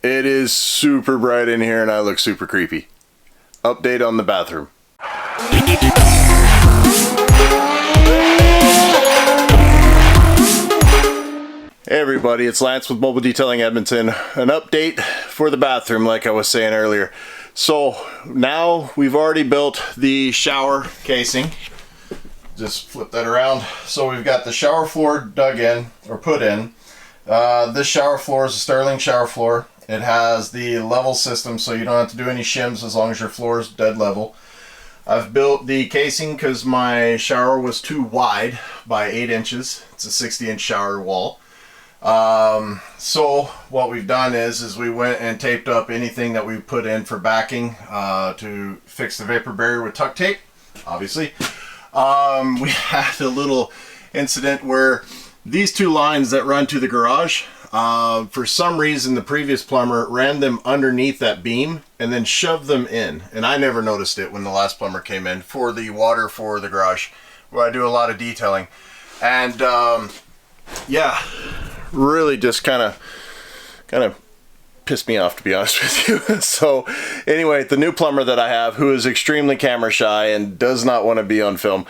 It is super bright in here and I look super creepy. Update on the bathroom. Hey everybody, it's Lance with Mobile Detailing Edmonton. An update for the bathroom like I was saying earlier. So now we've already built the shower casing. Just flip that around. So we've got the shower floor dug in or put in. This shower floor is a Sterling shower floor. It has the level system, so you don't have to do any shims as long as your floor is dead level. I've built the casing because my shower was too wide by 8 inches. It's a 60-inch shower wall. So what we've done is we went and taped up anything that we put in for backing to fix the vapor barrier with tuck tape, obviously. We had a little incident where these two lines that run to the garage, for some reason the previous plumber ran them underneath that beam and then shoved them in, and I never noticed it when the last plumber came in for the water for the garage where I do a lot of detailing. And yeah, really just kind of pissed me off, to be honest with you. So anyway, the new plumber that I have, who is extremely camera shy and does not want to be on film,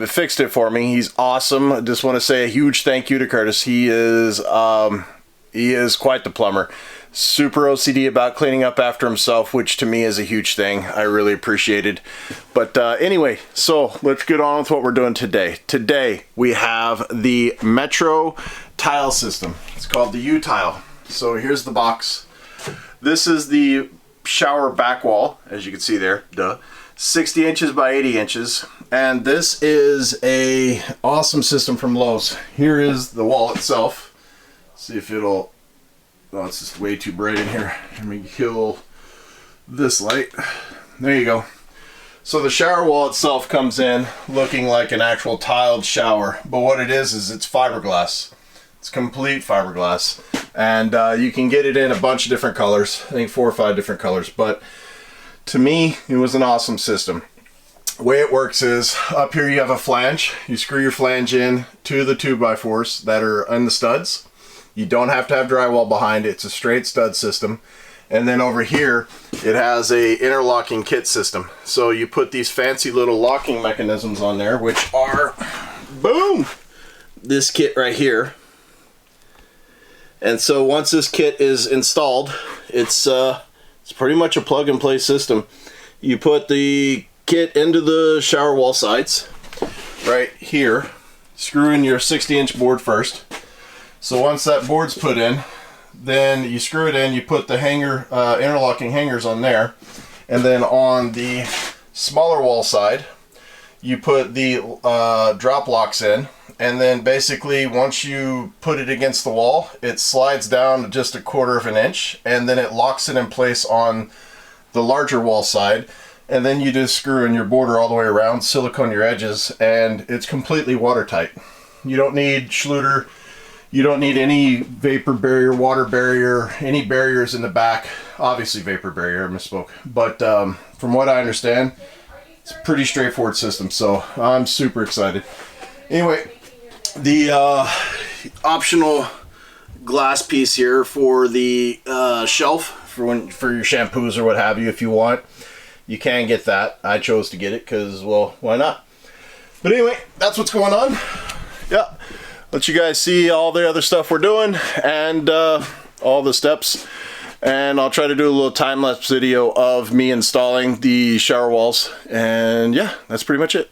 fixed it for me. He's awesome. I just want to say a huge thank you to Curtis. He is quite the plumber. Super OCD about cleaning up after himself, which to me is a huge thing. I really appreciate it. But anyway, so let's get on with what we're doing today. Today we have the Metro tile system. It's called the Utile. So here's the box. This is the shower back wall, as you can see there, 60 inches by 80 inches. And this is a awesome system from Lowe's. Here is the wall itself. See if it'll, oh, it's just way too bright in here. Let me kill this light. There you go. So the shower wall itself comes in looking like an actual tiled shower, but what it is it's fiberglass. It's complete fiberglass, and you can get it in a bunch of different colors. I think 4 or 5 different colors, but to me it was an awesome system. The way it works is up here you have a flange. You screw your flange in to the 2x4s that are in the studs. You don't have to have drywall behind it. It's a straight stud system. And then over here it has a interlocking kit system. So you put these fancy little locking mechanisms on there, which are, boom, this kit right here. And so once this kit is installed, it's pretty much a plug and play system. You put the kit into the shower wall sides right here, screw in your 60-inch board first. So once that board's put in, then you screw it in, you put the hanger, interlocking hangers on there, and then on the smaller wall side you put the drop locks in. And then basically once you put it against the wall, it slides down just 1/4 of an inch, and then it locks it in place on the larger wall side. And then you just screw in your border all the way around, silicone your edges, and it's completely watertight. You don't need Schluter, you don't need any vapor barrier, water barrier, any barriers in the back. Obviously vapor barrier, I misspoke. But from what I understand, it's a pretty straightforward system, so I'm super excited. Anyway, the optional glass piece here for the shelf for your shampoos or what have you, if you want, you can get that. I chose to get it because, well, why not? But anyway, that's what's going on. Yeah, let you guys see all the other stuff we're doing and all the steps. And I'll try to do a little time-lapse video of me installing the shower walls. And yeah, that's pretty much it.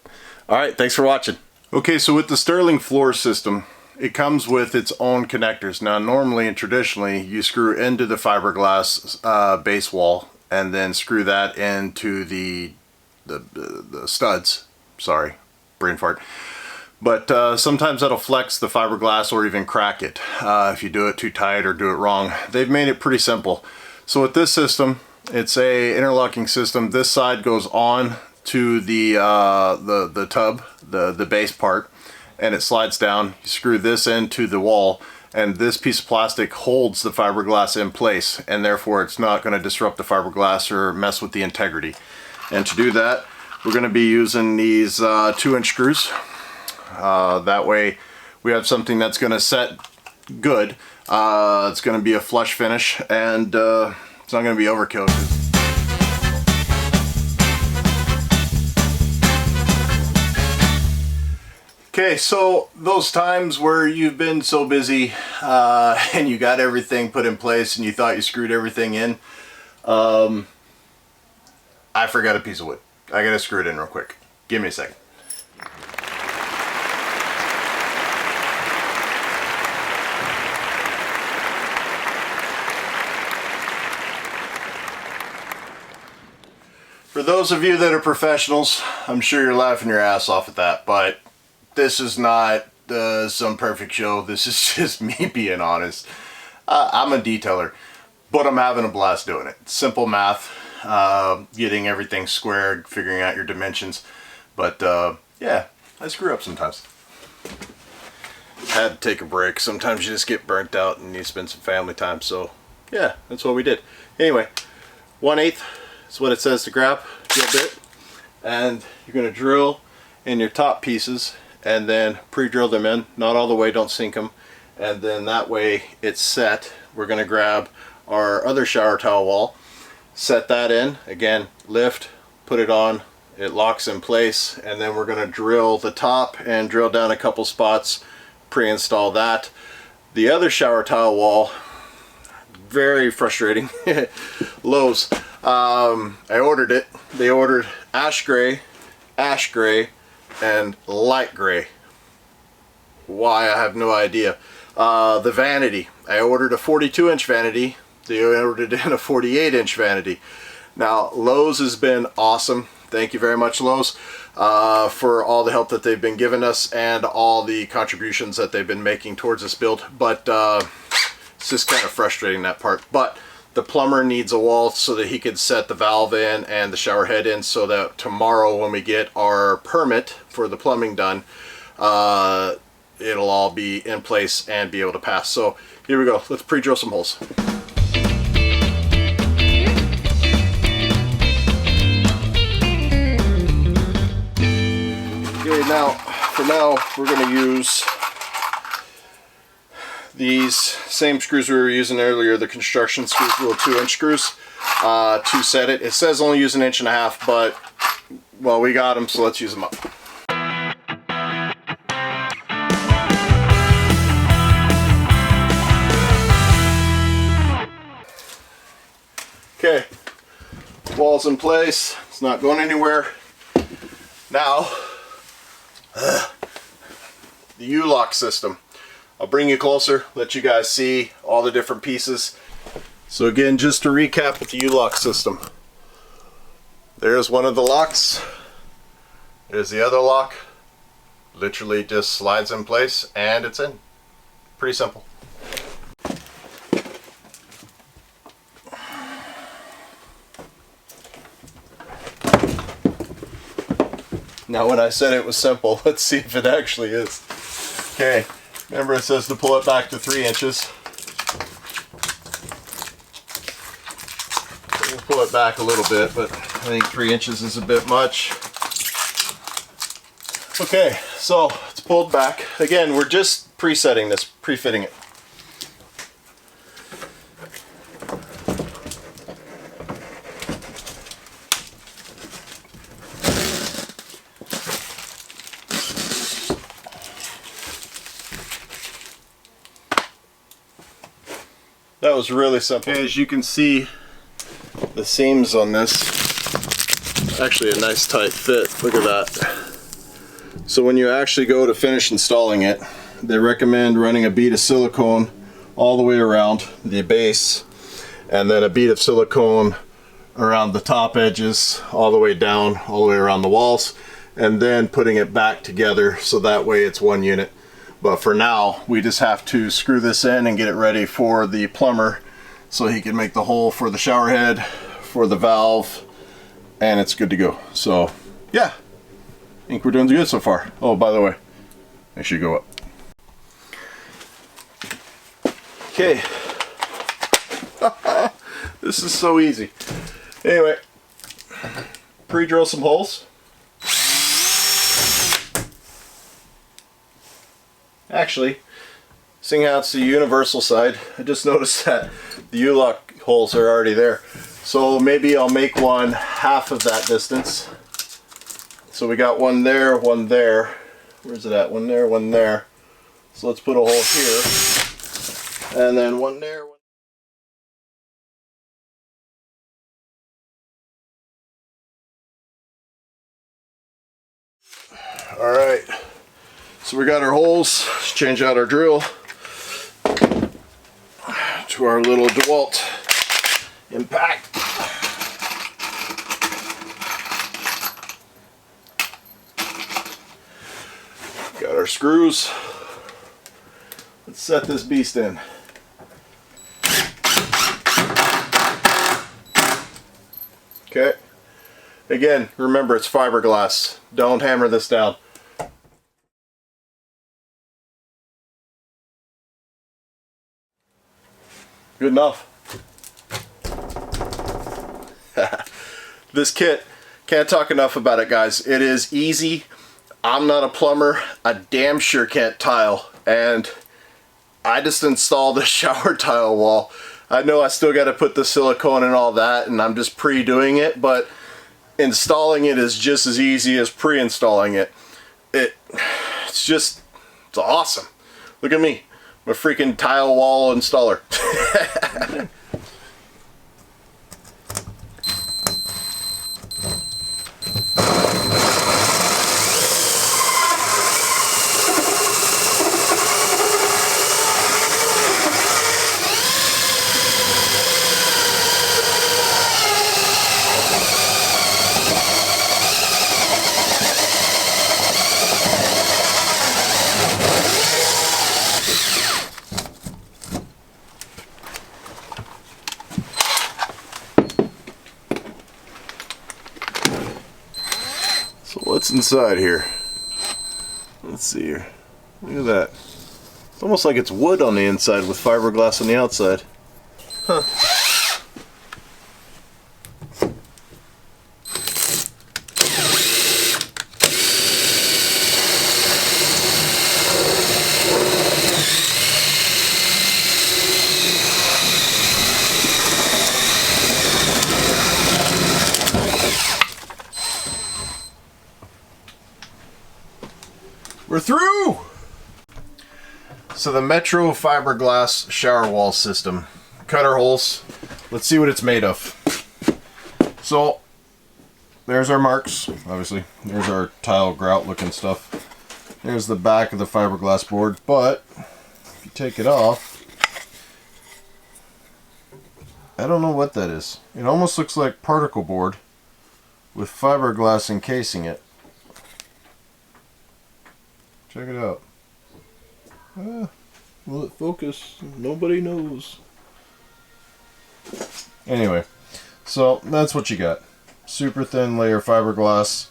All right, thanks for watching. Okay, so with the Sterling floor system, it comes with its own connectors. Now, normally and traditionally, you screw into the fiberglass base wall and then screw that into the studs. Sorry, brain fart. But sometimes that'll flex the fiberglass or even crack it if you do it too tight or do it wrong. They've made it pretty simple. So with this system, it's a interlocking system. This side goes on to the tub, the base part, and it slides down. You screw this into the wall, and this piece of plastic holds the fiberglass in place, and therefore it's not going to disrupt the fiberglass or mess with the integrity. And to do that, we're going to be using these 2-inch screws. That way we have something that's going to set good. It's going to be a flush finish, and it's not going to be overkill. Okay, so those times where you've been so busy and you got everything put in place and you thought you screwed everything in, I forgot a piece of wood. I gotta screw it in real quick. Give me a second. For those of you that are professionals, I'm sure you're laughing your ass off at that, but this is not some perfect show. This is just me being honest. I'm a detailer, but I'm having a blast doing it. Simple math, getting everything squared, figuring out your dimensions. But yeah, I screw up sometimes. Had to take a break. Sometimes you just get burnt out and you spend some family time. So yeah, that's what we did. Anyway, 1/8 is what it says to grab, drill bit. And you're going to drill in your top pieces and then pre-drill them in, not all the way, don't sink them, and then that way it's set. We're going to grab our other shower towel wall, set that in, again lift, put it on, it locks in place, and then we're going to drill the top and drill down a couple spots, pre-install that. The other shower towel wall, very frustrating. Lowe's, I ordered it. They ordered ash gray, and light gray. Why, I have no idea. The vanity, I ordered a 42-inch vanity. They ordered in a 48-inch vanity. Now Lowe's has been awesome. Thank you very much, Lowe's, for all the help that they've been giving us and all the contributions that they've been making towards this build. But it's just kind of frustrating, that part. But the plumber needs a wall so that he could set the valve in and the shower head in, so that tomorrow when we get our permit for the plumbing done, it'll all be in place and be able to pass. So here we go. Let's pre-drill some holes. Okay, now for now we're going to use these same screws we were using earlier, the construction screws, little 2-inch screws, to set it. It says only use 1.5 inches, but well, we got them, so let's use them up. Okay, wall's in place. It's not going anywhere. Now, the U-lock system. I'll bring you closer, let you guys see all the different pieces. So again, just to recap with the U-lock system. There's one of the locks. There's the other lock. Literally just slides in place and it's in. Pretty simple. Now when I said it was simple, let's see if it actually is. Okay. Remember, it says to pull it back to 3 inches. We'll pull it back a little bit, but I think 3 inches is a bit much. Okay, so it's pulled back. Again, we're just presetting this, pre-fitting it. That was really simple. As you can see, the seams on this, actually a nice tight fit. Look at that. So when you actually go to finish installing it, they recommend running a bead of silicone all the way around the base, and then a bead of silicone around the top edges, all the way down, all the way around the walls, and then putting it back together so that way it's one unit. But for now, we just have to screw this in and get it ready for the plumber so he can make the hole for the shower head, for the valve, and it's good to go. So yeah, I think we're doing good so far. Oh, by the way, make sure you go up. Okay. This is so easy. Anyway, pre-drill some holes. Actually, seeing how it's the universal side, I just noticed that the U-lock holes are already there. So maybe I'll make one half of that distance. So we got one there, one there. Where's it at? One there, one there. So let's put a hole here. And then one there. Alright. So we got our holes. Let's change out our drill to our little DeWalt Impact. Got our screws. Let's set this beast in. Okay. Again, remember it's fiberglass. Don't hammer this down. Good enough. This kit, can't talk enough about it, guys. It is easy. I'm not a plumber. I damn sure can't tile. And I just installed a shower tile wall. I know I still got to put the silicone and all that, and I'm just pre-doing it, but installing it is just as easy as pre-installing it. It's awesome. Look at me. I'm a freaking tile wall installer. So what's inside here? Let's see here. Look at that. It's almost like it's wood on the inside with fiberglass on the outside. Huh. We're through! So the Metro fiberglass shower wall system. Cutter holes. Let's see what it's made of. So, there's our marks, obviously. There's our tile grout looking stuff. There's the back of the fiberglass board, but if you take it off, I don't know what that is. It almost looks like particle board with fiberglass encasing it. Check it out. Will it focus? Nobody knows. Anyway, so that's what you got. Super thin layer fiberglass.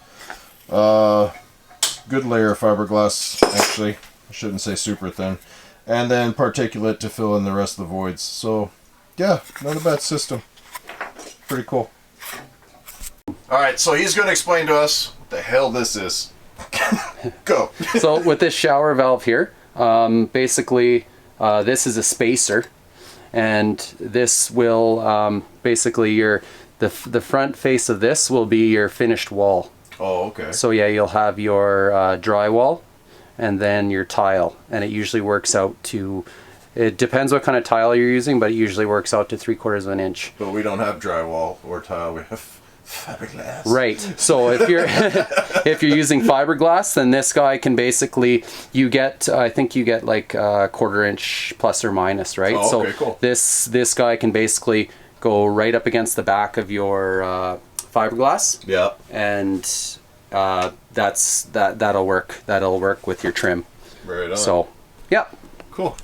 Good layer of fiberglass, actually. I shouldn't say super thin. And then particulate to fill in the rest of the voids. So, yeah, not a bad system. Pretty cool. Alright, so he's going to explain to us what the hell this is. Go. So with this shower valve here, basically this is a spacer, and this will basically the front face of this will be your finished wall. Oh, okay. So yeah, you'll have your drywall and then your tile, and it usually works out to, it depends what kind of tile you're using, but it usually works out to 3/4 of an inch. But we don't have drywall or tile, we have fiberglass. Right. So if you're if you're using fiberglass, then this guy can basically, you get, I think you get like a 1/4 inch plus or minus, right? Oh, okay, so cool. This guy can basically go right up against the back of your fiberglass. Yeah. And that'll work. That'll work with your trim. Right on. So, yeah. Cool.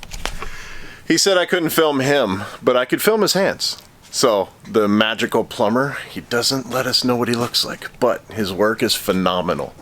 He said I couldn't film him, but I could film his hands. So, the magical plumber, he doesn't let us know what he looks like, but his work is phenomenal.